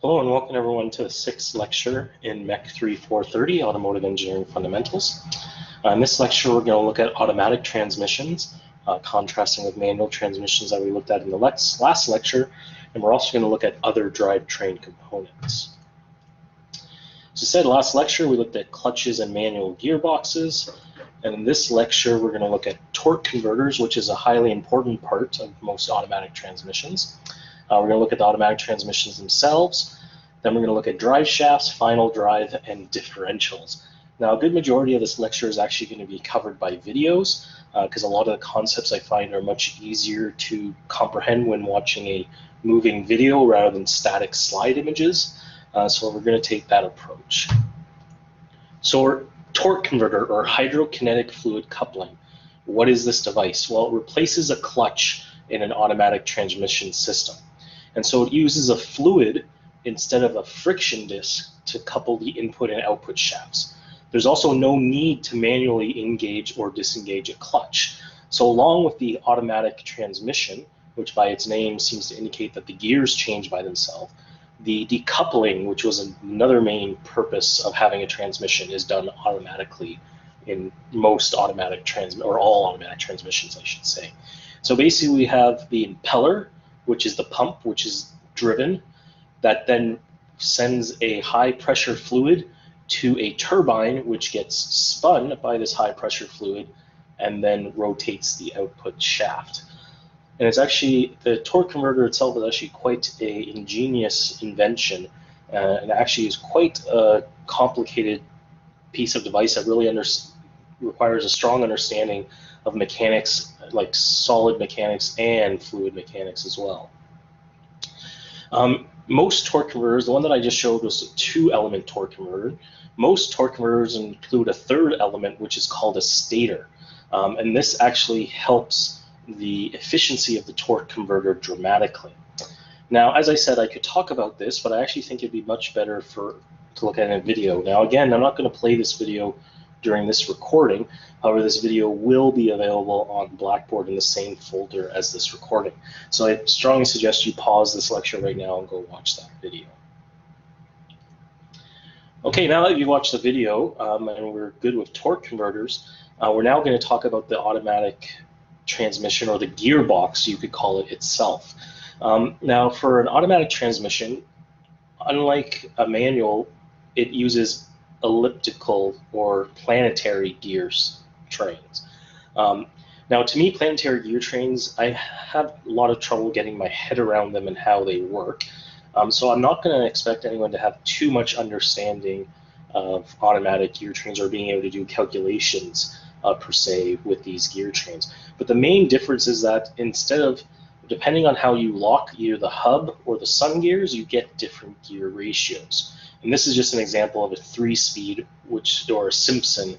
Hello and welcome everyone to the sixth lecture in MEC 3430, Automotive Engineering Fundamentals. In this lecture, we're going to look at automatic transmissions, contrasting with manual transmissions that we looked at in the last lecture, and we're also going to look at other drivetrain components. As I said, last lecture, we looked at clutches and manual gearboxes, and in this lecture, we're going to look at torque converters, which is a highly important part of most automatic transmissions. We're going to look at the automatic transmissions themselves. Then we're going to look at drive shafts, final drive, and differentials. Now, a good majority of this lecture is actually going to be covered by videos because a lot of the concepts I find are much easier to comprehend when watching a moving video rather than static slide images. So we're going to take that approach. So our torque converter, or hydrokinetic fluid coupling, what is this device? Well, it replaces a clutch in an automatic transmission system. And so it uses a fluid instead of a friction disc to couple the input and output shafts. There's also no need to manually engage or disengage a clutch. So along with the automatic transmission, which by its name seems to indicate that the gears change by themselves, the decoupling, which was another main purpose of having a transmission, is done automatically in most automatic or all automatic transmissions, I should say. So basically we have the impeller, which is the pump, which is driven, that then sends a high pressure fluid to a turbine, which gets spun by this high pressure fluid and then rotates the output shaft. And it's actually, the torque converter itself is actually quite a ingenious invention, and actually is quite a complicated piece of device that really requires a strong understanding of mechanics, like solid mechanics and fluid mechanics as well. Most torque converters, the one that I just showed was a 2-element torque converter. Most torque converters include a third element, which is called a stator. And this actually helps the efficiency of the torque converter dramatically. Now, as I said, I could talk about this, but I actually think it'd be much better to look at in a video. Now, again, I'm not going to play this video during this recording. However, this video will be available on Blackboard in the same folder as this recording. So I strongly suggest you pause this lecture right now and go watch that video. Okay, now that you've watched the video and we're good with torque converters, we're now going to talk about the automatic transmission, or the gearbox, you could call it itself. Now, for an automatic transmission, unlike a manual, it uses elliptical or planetary gears trains. Now, to me, planetary gear trains, I have a lot of trouble getting my head around them and how they work. So I'm not going to expect anyone to have too much understanding of automatic gear trains or being able to do calculations per se with these gear trains. But the main difference is that instead of, depending on how you lock either the hub or the sun gears, you get different gear ratios. And this is just an example of a 3-speed, or a Simpson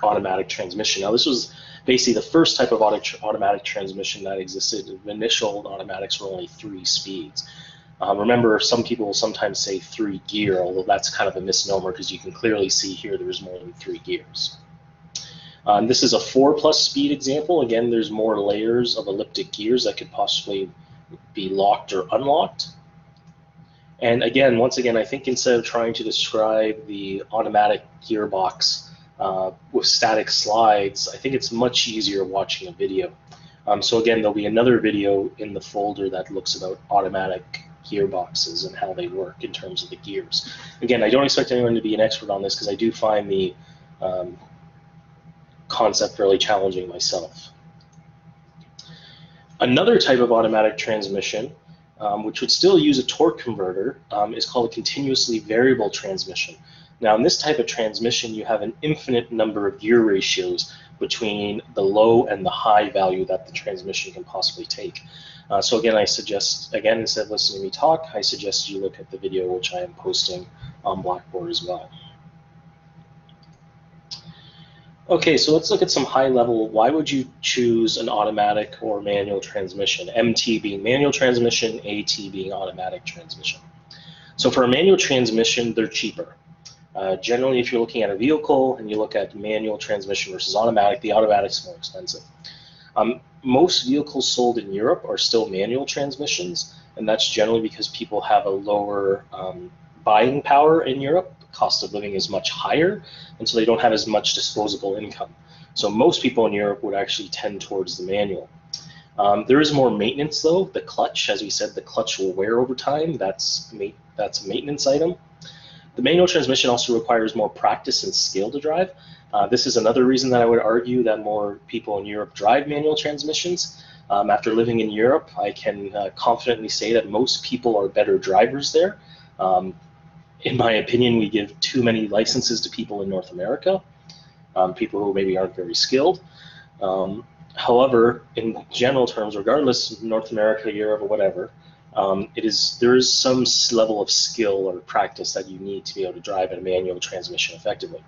automatic transmission. Now, this was basically the first type of automatic transmission that existed. The initial automatics were only 3 speeds. Remember, some people will sometimes say 3 gear, although that's kind of a misnomer because you can clearly see here there's more than 3 gears. This is a 4+ speed example. Again, there's more layers of elliptic gears that could possibly be locked or unlocked. And again, once again, I think instead of trying to describe the automatic gearbox with static slides, I think it's much easier watching a video. So again, there'll be another video in the folder that looks about automatic gearboxes and how they work in terms of the gears. Again, I don't expect anyone to be an expert on this because I do find the concept fairly challenging myself. Another type of automatic transmission, which would still use a torque converter, is called a continuously variable transmission. Now, in this type of transmission, you have an infinite number of gear ratios between the low and the high value that the transmission can possibly take. So again, I suggest, instead of listening to me talk, I suggest you look at the video, which I am posting on Blackboard as well. Okay, so let's look at some high level. Why would you choose an automatic or manual transmission? MT being manual transmission, AT being automatic transmission. So for a manual transmission, they're cheaper. Generally, if you're looking at a vehicle and you look at manual transmission versus automatic, the automatic's more expensive. Most vehicles sold in Europe are still manual transmissions, and that's generally because people have a lower buying power in Europe. The cost of living is much higher, and so they don't have as much disposable income. So most people in Europe would actually tend towards the manual. There is more maintenance though. The clutch, as we said, the clutch will wear over time. That's a maintenance item. The manual transmission also requires more practice and skill to drive. This is another reason that I would argue that more people in Europe drive manual transmissions. After living in Europe, I can confidently say that most people are better drivers there. In my opinion, we give too many licenses to people in North America, people who maybe aren't very skilled. However, in general terms, regardless North America, Europe, or whatever, there is some level of skill or practice that you need to be able to drive a manual transmission effectively.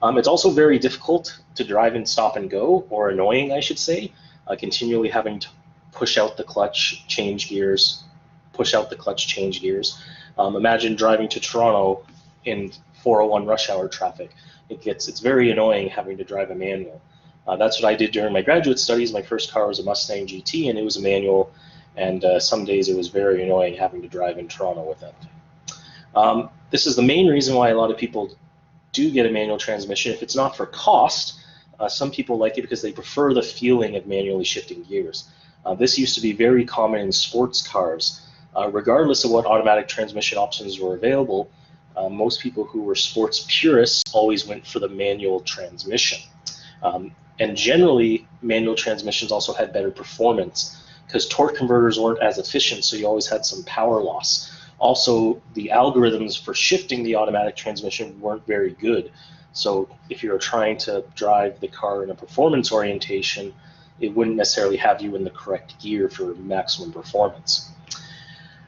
It's also very difficult to drive in stop and go, or annoying, I should say, continually having to push out the clutch, change gears, push out the clutch, change gears. Imagine driving to Toronto in 401 rush hour traffic. It's very annoying having to drive a manual. That's what I did during my graduate studies. My first car was a Mustang GT, and it was a manual, and some days it was very annoying having to drive in Toronto with that. This is the main reason why a lot of people do get a manual transmission. If it's not for cost, some people like it because they prefer the feeling of manually shifting gears. This used to be very common in sports cars. Regardless of what automatic transmission options were available, most people who were sports purists always went for the manual transmission. And generally, manual transmissions also had better performance because torque converters weren't as efficient, so you always had some power loss. Also, the algorithms for shifting the automatic transmission weren't very good. So if you're trying to drive the car in a performance orientation, it wouldn't necessarily have you in the correct gear for maximum performance.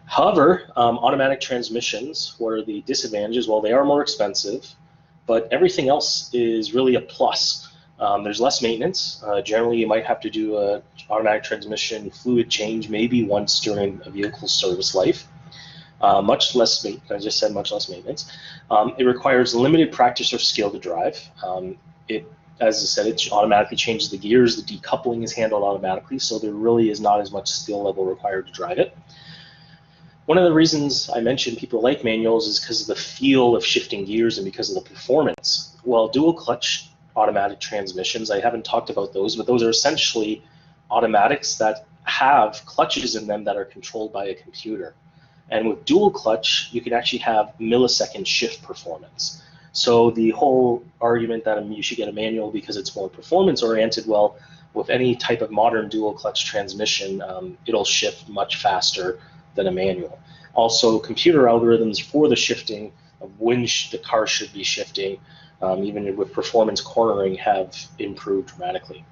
However, automatic transmissions, what are the disadvantages? Well, they are more expensive, but everything else is really a plus. There's less maintenance. Generally, you might have to do an automatic transmission fluid change maybe once during a vehicle's service life. Much less maintenance. I just said much less maintenance. It requires limited practice or skill to drive. As I said, it automatically changes the gears. The decoupling is handled automatically, so there really is not as much skill level required to drive it. One of the reasons I mentioned people like manuals is because of the feel of shifting gears and because of the performance. Well, dual clutch automatic transmissions, I haven't talked about those, but those are essentially automatics that have clutches in them that are controlled by a computer. And with dual clutch, you can actually have millisecond shift performance. So the whole argument that you should get a manual because it's more performance oriented, well, with any type of modern dual clutch transmission, it'll shift much faster than a manual. Also, computer algorithms for the shifting of when the car should be shifting, even with performance cornering, have improved dramatically.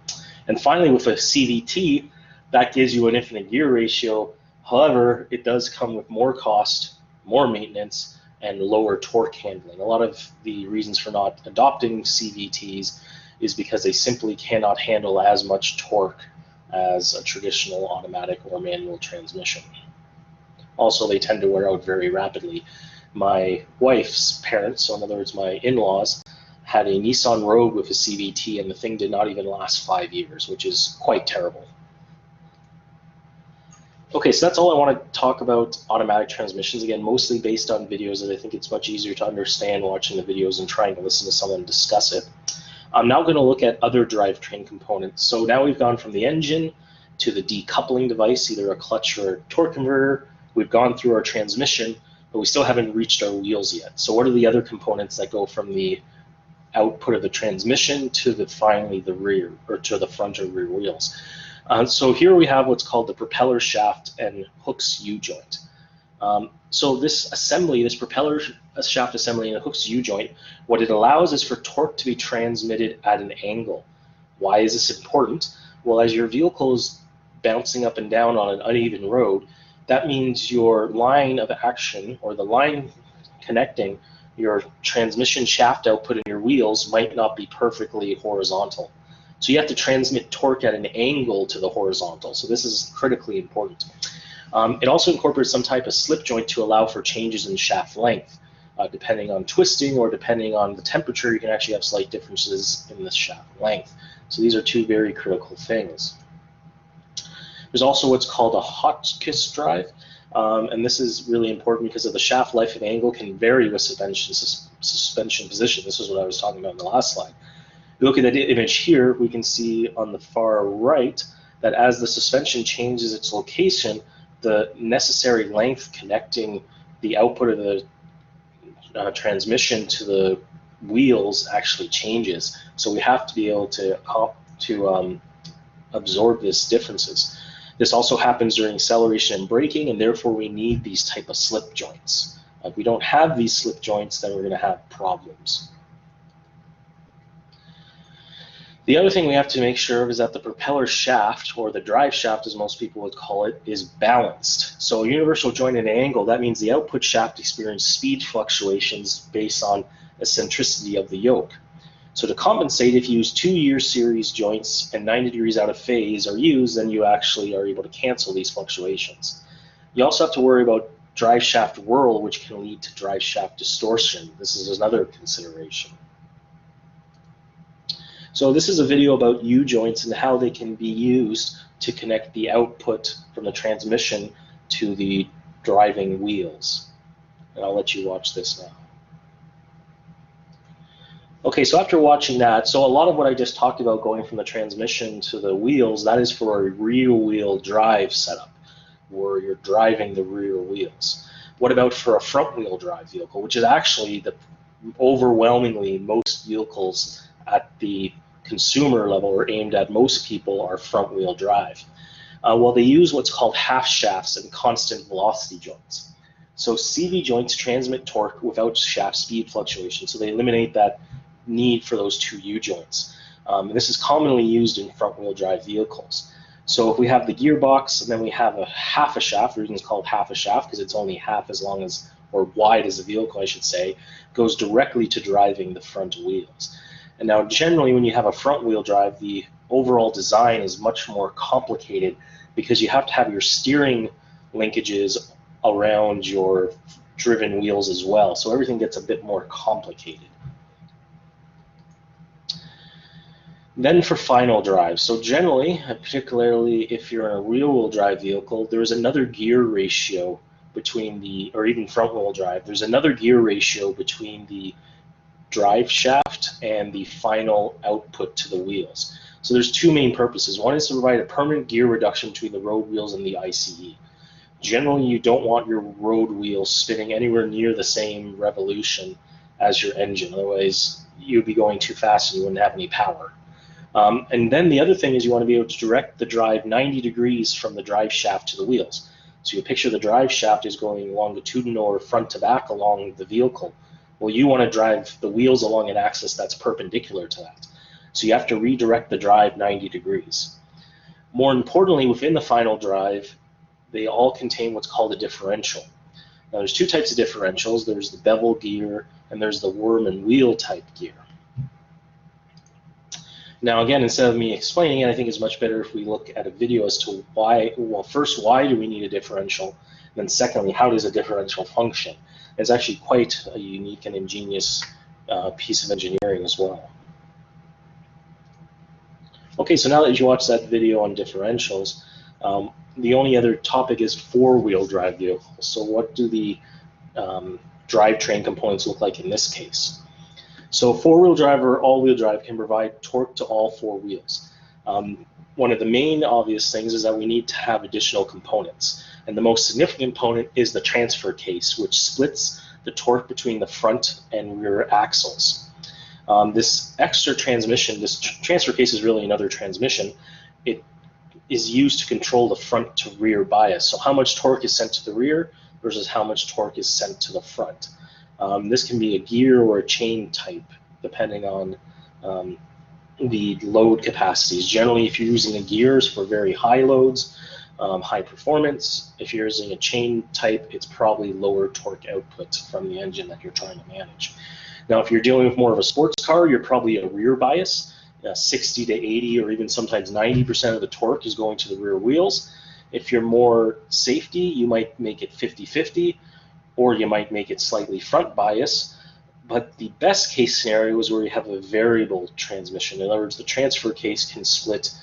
And finally, with a CVT, that gives you an infinite gear ratio. However, it does come with more cost, more maintenance, and lower torque handling. A lot of the reasons for not adopting CVTs is because they simply cannot handle as much torque as a traditional automatic or manual transmission. Also, they tend to wear out very rapidly. My wife's parents, so in other words, my in-laws, had a Nissan Rogue with a CVT, and the thing did not even last 5 years, which is quite terrible. Okay, so that's all I want to talk about automatic transmissions. Again, mostly based on videos, as I think it's much easier to understand watching the videos and trying to listen to someone discuss it. I'm now going to look at other drivetrain components. So now we've gone from the engine to the decoupling device, either a clutch or a torque converter. We've gone through our transmission, but we still haven't reached our wheels yet. So what are the other components that go from the output of the transmission to finally the rear, or to the front or rear wheels? So here we have what's called the propeller shaft and Hooks U-joint. So this assembly, this propeller shaft assembly and a Hooks U-joint, what it allows is for torque to be transmitted at an angle. Why is this important? Well, as your vehicle is bouncing up and down on an uneven road, that means your line of action, or the line connecting your transmission shaft output and your wheels, might not be perfectly horizontal. So you have to transmit torque at an angle to the horizontal. So this is critically important. It also incorporates some type of slip joint to allow for changes in shaft length. Depending on twisting or depending on the temperature, you can actually have slight differences in the shaft length. So these are two very critical things. There's also what's called a Hotchkiss drive. And this is really important because of the shaft life and angle can vary with suspension position. This is what I was talking about in the last slide. If you look at the image here, we can see on the far right that as the suspension changes its location, the necessary length connecting the output of the transmission to the wheels actually changes. So we have to be able to absorb these differences. This also happens during acceleration and braking, and therefore we need these type of slip joints. If we don't have these slip joints, then we're going to have problems. The other thing we have to make sure of is that the propeller shaft, or the drive shaft as most people would call it, is balanced. So universal joint at an angle, that means the output shaft experiences speed fluctuations based on eccentricity of the yoke. So to compensate, if you use 2-year series joints and 90 degrees out of phase are used, then you actually are able to cancel these fluctuations. You also have to worry about drive shaft whirl, which can lead to drive shaft distortion. This is another consideration. So this is a video about U-joints and how they can be used to connect the output from the transmission to the driving wheels. And I'll let you watch this now. Okay, so after watching that, so a lot of what I just talked about going from the transmission to the wheels, that is for a rear wheel drive setup, where you're driving the rear wheels. What about for a front wheel drive vehicle, which is actually the overwhelmingly most vehicles at the consumer level or aimed at most people are front wheel drive. Well, they use what's called half shafts and constant velocity joints. So CV joints transmit torque without shaft speed fluctuation, so they eliminate that need for those 2 U-joints. This is commonly used in front wheel drive vehicles. So if we have the gearbox and then we have half a shaft, the reason it's called half a shaft because it's only half as long as, or wide as the vehicle I should say, goes directly to driving the front wheels. And now generally when you have a front wheel drive, the overall design is much more complicated because you have to have your steering linkages around your driven wheels as well. So everything gets a bit more complicated. Then for final drive, so generally, particularly if you're in a rear-wheel drive vehicle, there's another gear ratio between the, or even front-wheel drive, there's another gear ratio between the drive shaft and the final output to the wheels. So there's 2 main purposes. One is to provide a permanent gear reduction between the road wheels and the ICE. Generally, you don't want your road wheels spinning anywhere near the same revolution as your engine, otherwise you'd be going too fast and you wouldn't have any power. And then the other thing is you want to be able to direct the drive 90 degrees from the drive shaft to the wheels. So you picture the drive shaft is going longitudinal or front to back along the vehicle. Well, you want to drive the wheels along an axis that's perpendicular to that. So you have to redirect the drive 90 degrees. More importantly, within the final drive, they all contain what's called a differential. Now there's 2 types of differentials. There's the bevel gear and there's the worm and wheel type gear. Now again, instead of me explaining it, I think it's much better if we look at a video as to why, well first, why do we need a differential? And then secondly, how does a differential function? It's actually quite a unique and ingenious piece of engineering as well. Okay, so now that you watched that video on differentials, the only other topic is 4-wheel drive vehicles. So what do the drivetrain components look like in this case? So 4-wheel drive or all-wheel drive can provide torque to all 4 wheels. One of the main obvious things is that we need to have additional components. And the most significant component is the transfer case, which splits the torque between the front and rear axles. This extra transmission, this transfer case is really another transmission. It is used to control the front to rear bias. So how much torque is sent to the rear versus how much torque is sent to the front. This can be a gear or a chain type, depending on the load capacities. Generally, if you're using a gears for very high loads, high performance. If you're using a chain type, it's probably lower torque output from the engine that you're trying to manage. Now, if you're dealing with more of a sports car, you're probably a rear bias. 60 to 80 or even sometimes 90% of the torque is going to the rear wheels. If you're more safety, you might make it 50-50. Or you might make it slightly front bias, but the best case scenario is where you have a variable transmission. In other words, the transfer case can split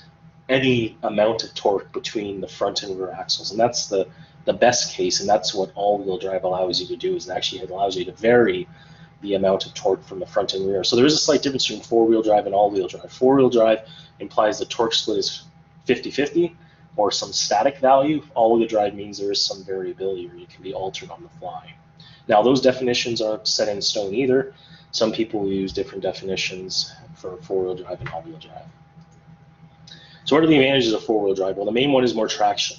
any amount of torque between the front and rear axles, and that's the the best case, and that's what all-wheel drive allows you to do, is it actually allows you to vary the amount of torque from the front and rear. So there is a slight difference between four-wheel drive and all-wheel drive. Four-wheel drive implies the torque split is 50-50 or some static value. All-wheel drive means there is some variability, or it can be altered on the fly. Now, those definitions aren't set in stone either. Some people will use different definitions for four-wheel drive and all-wheel drive. So what are the advantages of four-wheel drive? Well, the main one is more traction.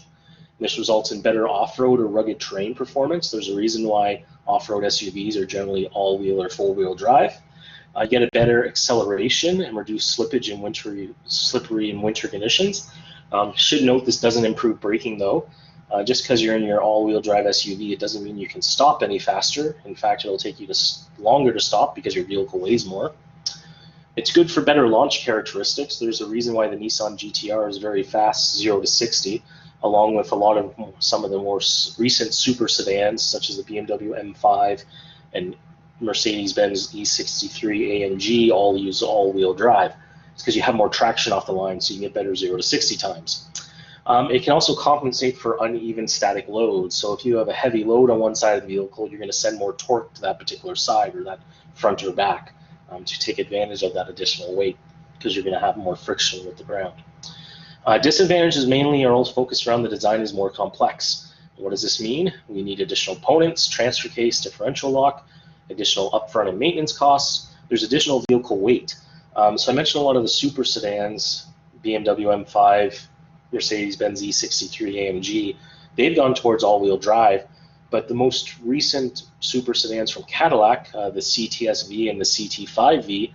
This results in better off-road or rugged terrain performance. There's a reason why off-road SUVs are generally all-wheel or four-wheel drive. Get a better acceleration and reduce slippage in slippery in winter conditions. Should note this doesn't improve braking though. Just because you're in your all-wheel drive SUV, it doesn't mean you can stop any faster. In fact, it'll take you longer to stop because your vehicle weighs more. It's good for better launch characteristics. There's a reason why the Nissan GT-R is very fast, 0 to 60, along with some of the more recent super sedans, such as the BMW M5 and Mercedes-Benz E63 AMG, all use all-wheel drive. It's because you have more traction off the line, so you can get better 0 to 60 times. It can also compensate for uneven static loads. So if you have a heavy load on one side of the vehicle, you're going to send more torque to that particular side, or that front or back, to take advantage of that additional weight, because you're going to have more friction with the ground. Disadvantages mainly are all focused around the design is more complex. What does this mean? We need additional components, transfer case, differential lock, additional upfront and maintenance costs. There's additional vehicle weight. So I mentioned a lot of the super sedans, BMW M5, Mercedes-Benz E63 AMG, they've gone towards all-wheel drive, but the most recent super sedans from Cadillac, the CTS-V and the CT5V,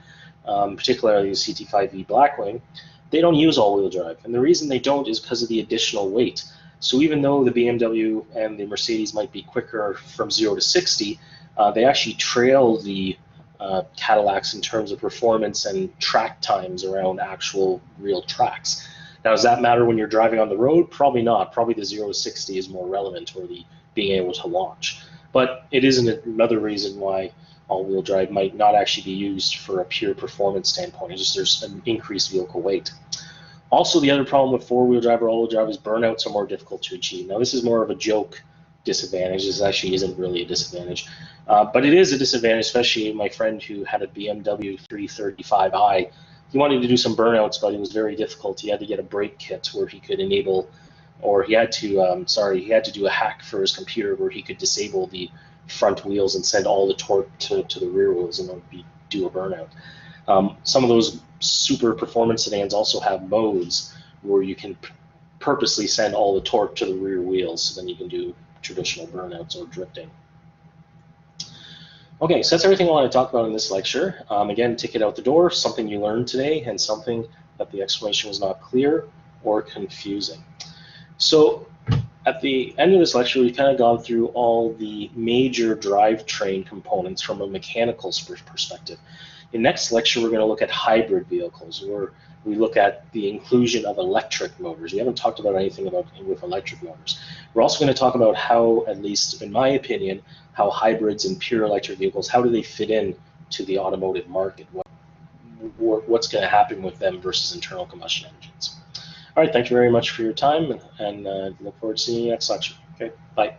particularly the CT5V Blackwing, they don't use all-wheel drive. And the reason they don't is because of the additional weight. So even though the BMW and the Mercedes might be quicker from 0 to 60, they actually trail the Cadillacs in terms of performance and track times around actual real tracks. Now, does that matter when you're driving on the road? Probably not. Probably the 0 to 60 is more relevant, or the being able to launch. But it is another reason why all-wheel drive might not actually be used for a pure performance standpoint. It's just there's an increased vehicle weight. Also, the other problem with four-wheel drive or all-wheel drive is burnouts are more difficult to achieve. Now, this is more of a joke disadvantage. This actually isn't really a disadvantage. But it is a disadvantage, especially my friend who had a BMW 335i. He wanted to do some burnouts, but it was very difficult. He had to get a brake kit where he could enable, or he had to do a hack for his computer where he could disable the front wheels and send all the torque to the rear wheels and do a burnout. Some of those super performance sedans also have modes where you can purposely send all the torque to the rear wheels, so then you can do traditional burnouts or drifting. Okay, so that's everything I want to talk about in this lecture. Again, ticket out the door, something you learned today and something that the explanation was not clear or confusing. So at the end of this lecture, we've kind of gone through all the major drivetrain components from a mechanical perspective. In next lecture, we're going to look at hybrid vehicles, where we look at the inclusion of electric motors. We haven't talked about anything with electric motors. We're also going to talk about how, at least in my opinion, how hybrids and pure electric vehicles, how do they fit in to the automotive market? What's going to happen with them versus internal combustion engines? All right, thank you very much for your time, and look forward to seeing you next lecture. Okay, bye.